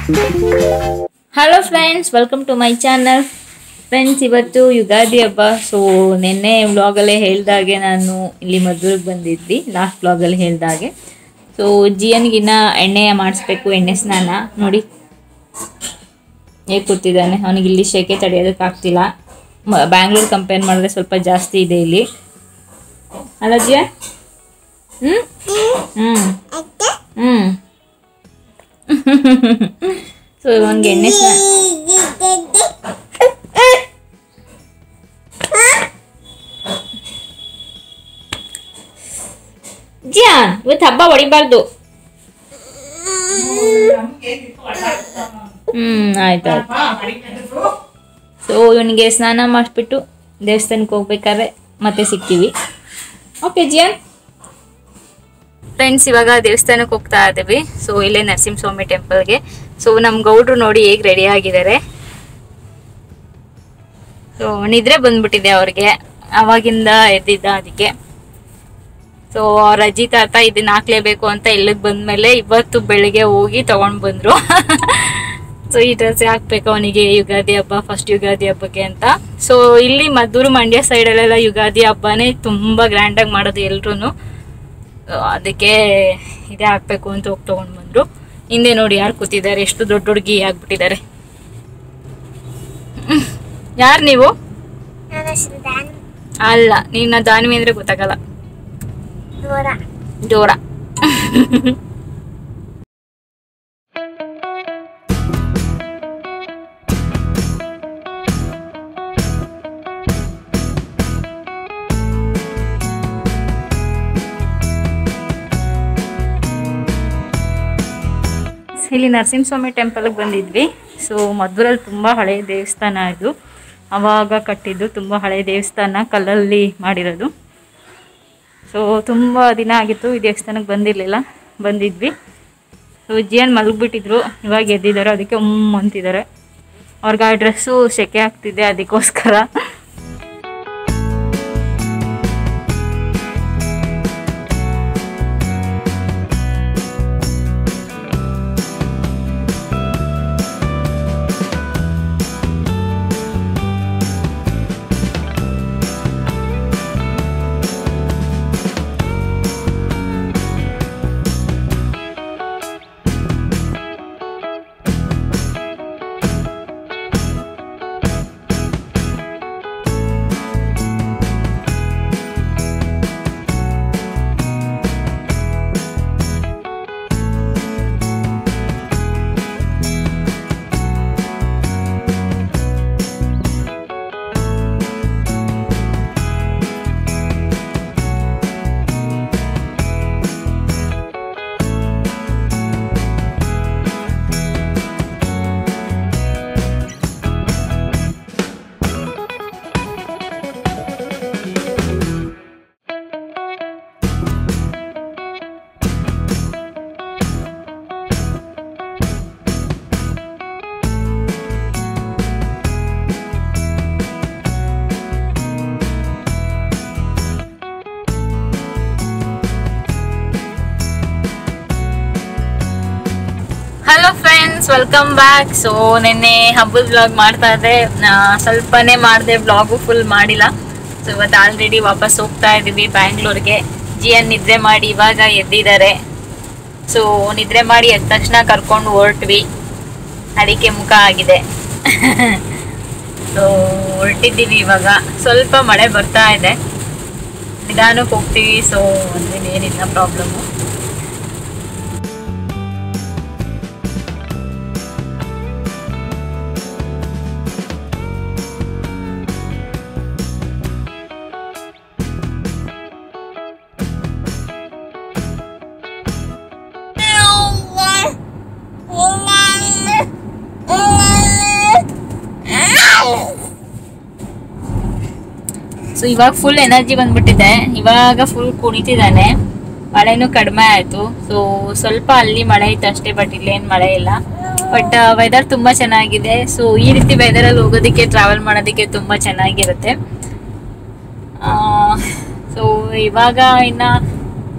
Hello friends, welcome to my channel. Friends, ಇವತ್ತು ಯುಗಾದಿ ಹಬ್ಬ. So ನಿನ್ನೆ ವ್ಲಾಗಲ್ಲೇ ಹೇಳ್ದಾಗೆ ನಾನು ಇಲ್ಲಿ ಮದ್ದೂರಿಗೆ ಬಂದಿದ್ವಿ. ಲಾಸ್ಟ್ ವ್ಲಾಗಲ್ಲಿ ಹೇಳ್ದಾಗೆ. ಸೊ ಜಿಯನ್ಗಿನ್ನ ಎಣ್ಣೆ ಮಾಡಿಸ್ಬೇಕು, ಎಣ್ಣೆ ಸ್ನಾನ. ನೋಡಿ ಹೇಗೆ ಕೂತಿದ್ದಾನೆ. ಅವನಿಗೆ ಇಲ್ಲಿ ಶೆಕೆ ತಡೆಯೋದಕ್ಕಾಗ್ತಿಲ್ಲ. ಬ್ಯಾಂಗ್ಳೂರ್ ಕಂಪೇರ್ ಮಾಡಿದ್ರೆ ಸ್ವಲ್ಪ ಜಾಸ್ತಿ ಇದೆ ಇಲ್ಲಿ ಅಲ್ಲ ಜಿಯ? ಸೊ ಇವನ್ಗೆ ಎಣ್ಣೆ ಸ್ನಾನ. ಜಿಯಾನ್, ಇವತ್ತು ಹಬ್ಬ ಹೊಡಿಬಾರ್ದು. ಆಯ್ತು. ಸೊ ಇವನಿಗೆ ಸ್ನಾನ ಮಾಡಿಸ್ಬಿಟ್ಟು ದೇವಸ್ಥಾನಕ್ಕೆ ಹೋಗ್ಬೇಕಾದ್ರೆ ಮತ್ತೆ ಸಿಗ್ತೀವಿ. ಓಕೆ ಜಿಯಾನ್. ಫ್ರೆಂಡ್ಸ್, ಇವಾಗ ದೇವಸ್ಥಾನಕ್ಕೆ ಹೋಗ್ತಾ ಇದ್ದೀವಿ. ಸೊ ಇಲ್ಲೇ ನರಸಿಂಹಸ್ವಾಮಿ ಟೆಂಪಲ್ಗೆ. ಸೊ ನಮ್ಮ ಗೌಡ್ರು ನೋಡಿ ಹೇಗೆ ರೆಡಿ ಆಗಿದ್ದಾರೆ. ಸೊ ನಿದ್ರೆ ಬಂದ್ಬಿಟ್ಟಿದೆ ಅವ್ರಿಗೆ, ಅವಾಗಿಂದ ಎದ್ದಿದ್ದ ಅದಕ್ಕೆ. ಸೊ ಅವ್ರ ಅಜ್ಜಿ ತಾತ ಇದನ್ನ ಹಾಕ್ಲೇಬೇಕು ಅಂತ ಇಲ್ಲಿಗೆ ಬಂದ್ಮೇಲೆ ಇವತ್ತು ಬೆಳಿಗ್ಗೆ ಹೋಗಿ ತಗೊಂಡ್ ಬಂದ್ರು. ಸೊ ಈ ಡ್ರೆಸ್ ಹಾಕ್ಬೇಕು ಅವನಿಗೆ ಯುಗಾದಿ ಹಬ್ಬ, ಫಸ್ಟ್ ಯುಗಾದಿ ಹಬ್ಬಕ್ಕೆ ಅಂತ. ಸೊ ಇಲ್ಲಿ ಮದ್ದೂರು ಮಂಡ್ಯ ಸೈಡಲ್ಲೆಲ್ಲ ಯುಗಾದಿ ಹಬ್ಬನೇ ತುಂಬಾ ಗ್ರ್ಯಾಂಡ್ ಆಗಿ ಮಾಡೋದು ಎಲ್ರು. ಅದಕ್ಕೆ ಇದೇ ಹಾಕ್ಬೇಕು ಅಂತ ಹೋಗಿ ತಗೊಂಡ್ ಬಂದ್ರು. ಹಿಂದೆ ನೋಡಿ ಯಾರು ಕೂತಿದ್ದಾರೆ, ಎಷ್ಟು ದೊಡ್ಡ ಹುಡುಗಿ ಆಗ್ಬಿಟ್ಟಿದ್ದಾರೆ. ಯಾರು ನೀವು? ಅಲ್ಲ, ನೀನ ದಾನ್ವಿ ಅಂದ್ರೆ ಗೊತ್ತಾಗಲ್ಲ. ಜೋರ. ಇಲ್ಲಿ ನರಸಿಂಹಸ್ವಾಮಿ ಟೆಂಪಲ್ಗೆ ಬಂದಿದ್ವಿ. ಸೊ ಮದ್ದೂರಲ್ಲಿ ತುಂಬ ಹಳೆಯ ದೇವಸ್ಥಾನ ಇದು. ಆವಾಗ ಕಟ್ಟಿದ್ದು, ತುಂಬ ಹಳೆಯ ದೇವಸ್ಥಾನ, ಕಲ್ಲಲ್ಲಿ ಮಾಡಿರೋದು. ಸೊ ತುಂಬ ದಿನ ಆಗಿತ್ತು ಈ ದೇವಸ್ಥಾನಕ್ಕೆ ಬಂದಿರಲಿಲ್ಲ, ಬಂದಿದ್ವಿ. ಸೊ ಜಿಯನ್ ಮಲಗಿಬಿಟ್ಟಿದ್ರು, ಇವಾಗ ಎದ್ದಿದ್ದಾರೆ. ಅದಕ್ಕೆ ಅಂತಿದ್ದಾರೆ. ಅವ್ರಿಗೆ ಆ ಡ್ರೆಸ್ಸು ಸೆಕೆ ಆಗ್ತಿದೆ, ಅದಕ್ಕೋಸ್ಕರ. Hello friends, welcome back. So ನಿನ್ನೆ ಹಬ್ಬದ ವ್ಲಾಗ್ ಮಾಡ್ತಾ ಇದ್ದೆ, ಸ್ವಲ್ಪನೇ ಮಾಡಿದೆ, ವ್ಲಾಗು ಫುಲ್ ಮಾಡಿಲ್ಲ. ಸೊ ಇವತ್ತು ಆಲ್ರೆಡಿ ವಾಪಸ್ ಹೋಗ್ತಾ ಇದ್ದೀವಿ ಬ್ಯಾಂಗ್ಳೂರ್ಗೆ. ಜಿಯನ್ ನಿದ್ರೆ ಮಾಡಿ ಇವಾಗ ಎದ್ದಿದ್ದಾರೆ. ಸೊ ನಿದ್ರೆ ಮಾಡಿ ಎದ್ದ ತಕ್ಷಣ ಕರ್ಕೊಂಡು ಹೊರಟ್ವಿ. ಅದಕ್ಕೆ ಮುಖ ಆಗಿದೆ. ಸೊ ಹೊರಟಿದ್ದೀವಿ ಇವಾಗ. ಸ್ವಲ್ಪ ಮಳೆ ಬರ್ತಾ ಇದೆ, ನಿಧಾನಕ್ಕೆ ಹೋಗ್ತೀವಿ. ಸೊ ಏನಿಲ್ಲ ಪ್ರಾಬ್ಲಮ್ಮು. ಸೊ ಇವಾಗ ಫುಲ್ ಎನರ್ಜಿ ಬಂದ್ಬಿಟ್ಟಿದೆ. ಇವಾಗ ಫುಲ್ ಕುಣಿತಿದ್ದಾನೆ. ಮಳೆನೂ ಕಡಿಮೆ ಆಯ್ತು. ಸೊ ಸ್ವಲ್ಪ ಅಲ್ಲಿ ಮಳೆ ಇತ್ತು ಅಷ್ಟೇ, ಬಟ್ ಇಲ್ಲೇನು ಮಳೆ ಇಲ್ಲ. ಬಟ್ ವೆದರ್ ತುಂಬಾ ಚೆನ್ನಾಗಿದೆ. ಸೊ ಈ ರೀತಿ ವೆದರ್ ಅಲ್ಲಿ ಹೋಗೋದಕ್ಕೆ, ಟ್ರಾವೆಲ್ ಮಾಡೋದಕ್ಕೆ ತುಂಬಾ ಚೆನ್ನಾಗಿರುತ್ತೆ. ಸೊ ಇವಾಗ ಇನ್ನ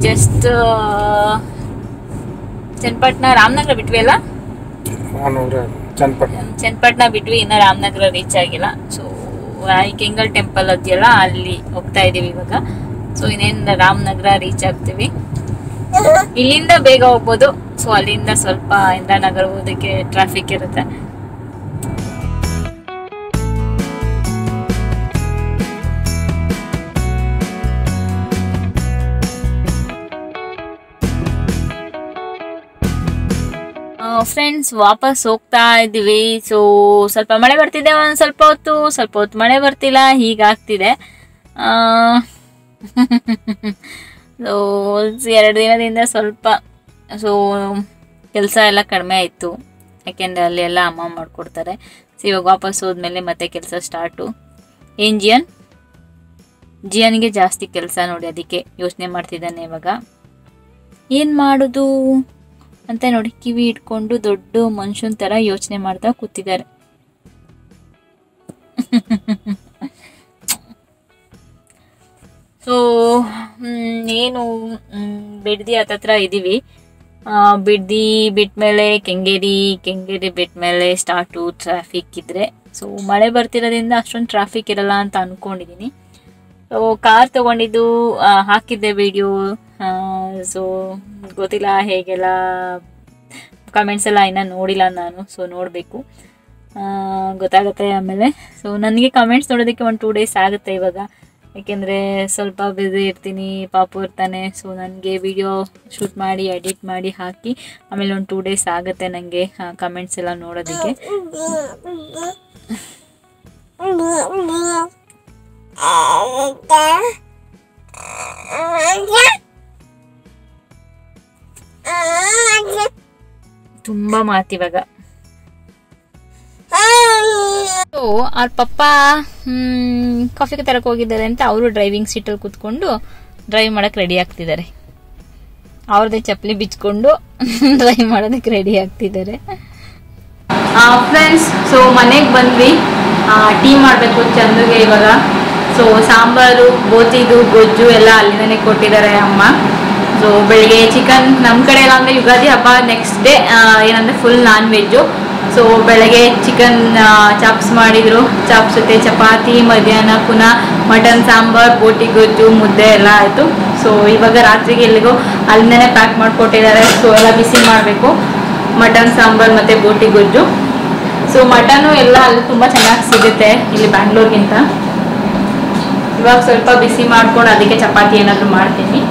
ಜಸ್ಟ್ ಚನ್ನಪಟ್ಟಣ ರಾಮನಗರ ಬಿಟ್ವಿ ಅಲ್ಲ. ಚನ್ನಪಟ್ಟಣ ಬಿಟ್ವಿ, ಇನ್ನ ರಾಮನಗರ ರೀಚ್ ಆಗಿಲ್ಲ. ಸೊ ಕೆಂಗಲ್ ಟೆಂಪಲ್ ಅದೆಯಲ್ಲ, ಅಲ್ಲಿ ಹೋಗ್ತಾ ಇದೀವಿ ಇವಾಗ. ಸೊ ಇನ್ನೇನು ರಾಮನಗರ ರೀಚ್ ಆಗ್ತೀವಿ. ಇಲ್ಲಿಂದ ಬೇಗ ಹೋಗ್ಬೋದು. ಸೊ ಅಲ್ಲಿಂದ ಸ್ವಲ್ಪ ಇಂದ್ರಾನಗರ ಹೋದಕ್ಕೆ ಟ್ರಾಫಿಕ್ ಇರುತ್ತೆ. ಫ್ರೆಂಡ್ಸ್, ವಾಪಸ್ ಹೋಗ್ತಾ ಇದ್ದೀವಿ. ಸೊ ಸ್ವಲ್ಪ ಮಳೆ ಬರ್ತಿದೆ, ಒಂದ್ ಸ್ವಲ್ಪ ಹೊತ್ತು ಮಳೆ ಬರ್ತಿಲ್ಲ, ಹೀಗಾಗ್ತಿದೆ. ಸೊ 2 ದಿನದಿಂದ ಸ್ವಲ್ಪ ಕೆಲಸ ಎಲ್ಲ ಕಡಿಮೆ ಆಯಿತು. ಯಾಕೆಂದರೆ ಅಲ್ಲಿ ಎಲ್ಲ ಅಮ್ಮ ಮಾಡಿಕೊಡ್ತಾರೆ. ಸೊ ಇವಾಗ ವಾಪಸ್ ಹೋದ್ಮೇಲೆ ಮತ್ತೆ ಕೆಲಸ ಸ್ಟಾರ್ಟು. ಏನು ಜಿಯನ್ಗೆ ಜಾಸ್ತಿ ಕೆಲಸ ನೋಡಿ, ಅದಕ್ಕೆ ಯೋಚನೆ ಮಾಡ್ತಿದ್ದಾನೆ ಇವಾಗ ಏನು ಮಾಡೋದು ಅಂತ. ನೋಡಿ, ಕಿವಿ ಇಟ್ಕೊಂಡು ದೊಡ್ಡ ಮನುಷ್ಯನ ಥರ ಯೋಚನೆ ಮಾಡ್ತಾ ಕೂತಿದ್ದಾರೆ. ಸೊ ಏನು ಬಿಡ್ದಿ ಹತ್ತತ್ರ ಇದ್ದೀವಿ. ಬಿಡ್ದಿ ಬಿಟ್ಮೇಲೆ ಕೆಂಗೇರಿ ಬಿಟ್ಮೇಲೆ ಸ್ಟಾರ್ಟು ಟ್ರಾಫಿಕ್ ಇದ್ರೆ. ಸೊ ಮಳೆ ಬರ್ತಿರೋದ್ರಿಂದ ಅಷ್ಟೊಂದು ಟ್ರಾಫಿಕ್ ಇರಲ್ಲ ಅಂತ ಅಂದ್ಕೊಂಡಿದ್ದೀನಿ. ಸೊ ಕಾರ್ ತೊಗೊಂಡಿದ್ದು ಹಾಕಿದ್ದೆ ವಿಡಿಯೋ. ಸೊ ಗೊತ್ತಿಲ್ಲ ಹೇಗೆಲ್ಲ, ಕಮೆಂಟ್ಸ್ ಎಲ್ಲ ಇನ್ನೂ ನೋಡಿಲ್ಲ ನಾನು. ಸೊ ನೋಡಬೇಕು, ಗೊತ್ತಾಗುತ್ತೆ ಆಮೇಲೆ. ಸೊ ನನಗೆ ಕಮೆಂಟ್ಸ್ ನೋಡೋದಕ್ಕೆ 1-2 ಡೇಸ್ ಆಗುತ್ತೆ ಇವಾಗ. ಯಾಕೆಂದರೆ ಸ್ವಲ್ಪ ಬ್ಯುಸಿ ಇರ್ತೀನಿ, ಪಾಪು ಇರ್ತಾನೆ. ಸೊ ನನಗೆ ವಿಡಿಯೋ ಶೂಟ್ ಮಾಡಿ ಎಡಿಟ್ ಮಾಡಿ ಹಾಕಿ ಆಮೇಲೆ 1-2 ಡೇಸ್ ಆಗುತ್ತೆ ನನಗೆ ಕಮೆಂಟ್ಸ್ ಎಲ್ಲ ನೋಡೋದಕ್ಕೆ. ತುಂಬ ಮಾತಿವಾಗ. ಸೊ ಅವ್ರ ಪಪ್ಪ ಕಾಫಿ ತರಕ್ಕೆ ಹೋಗಿದ್ದಾರೆ ಅಂತ ಅವರು ಡ್ರೈವಿಂಗ್ ಸೀಟಲ್ಲಿ ಕೂತ್ಕೊಂಡು ಡ್ರೈವ್ ಮಾಡಕ್ಕೆ ರೆಡಿ ಆಗ್ತಿದ್ದಾರೆ. ಅವ್ರದ್ದೇ ಚಪ್ಪಲಿ ಬಿಚ್ಕೊಂಡು ಡ್ರೈವ್ ಮಾಡೋದಕ್ಕೆ ರೆಡಿ ಆಗ್ತಿದ್ದಾರೆ. ಫ್ರೆಂಡ್ಸ್, ಸೊ ಮನೆಗೆ ಬಂದ್ವಿ. ಟೀ ಮಾಡಬೇಕು ಚಂದುಗೆ ಇವಾಗ. ಸೊ ಸಾಂಬಾರು, ಬೋತಿದು ಗೊಜ್ಜು ಎಲ್ಲ ಅಲ್ಲಿಂದನೇ ಕೊಟ್ಟಿದ್ದಾರೆ ಅಮ್ಮ. ಸೊ ಬೆಳಿಗ್ಗೆ ಚಿಕನ್, ನಮ್ಮ ಕಡೆ ಎಲ್ಲ ಅಂದರೆ ಯುಗಾದಿ ಹಬ್ಬ ನೆಕ್ಸ್ಟ್ ಡೇ ಏನಂದರೆ ಫುಲ್ ನಾನ್ ವೆಜ್ಜು. ಸೊ ಬೆಳಗ್ಗೆ ಚಿಕನ್ ಚಾಪ್ಸ್ ಮಾಡಿದರು, ಚಾಪ್ಸ್ ಜೊತೆ ಚಪಾತಿ. ಮಧ್ಯಾಹ್ನ ಪುನಃ ಮಟನ್ ಸಾಂಬಾರು, ಬೋಟಿ ಗೊಜ್ಜು, ಮುದ್ದೆ ಎಲ್ಲ ಆಯಿತು. ಸೊ ಇವಾಗ ರಾತ್ರಿಗೆ ಎಲ್ಲಿಗೋ ಅಲ್ಲಿಂದನೇ ಪ್ಯಾಕ್ ಮಾಡಿಕೊಟ್ಟಿದ್ದಾರೆ. ಸೊ ಎಲ್ಲ ಬಿಸಿ ಮಾಡಬೇಕು, ಮಟನ್ ಸಾಂಬಾರು ಮತ್ತು ಬೋಟಿ ಗೊಜ್ಜು. ಸೊ ಮಟನು ಎಲ್ಲ ಅಲ್ಲಿ ತುಂಬ ಚೆನ್ನಾಗಿ ಸಿಗುತ್ತೆ ಇಲ್ಲಿ ಬ್ಯಾಂಗ್ಳೂರ್ಗಿಂತ. ಇವಾಗ ಸ್ವಲ್ಪ ಬಿಸಿ ಮಾಡ್ಕೊಂಡು ಅದಕ್ಕೆ ಚಪಾತಿ ಏನಾದರೂ ಮಾಡ್ತೀನಿ.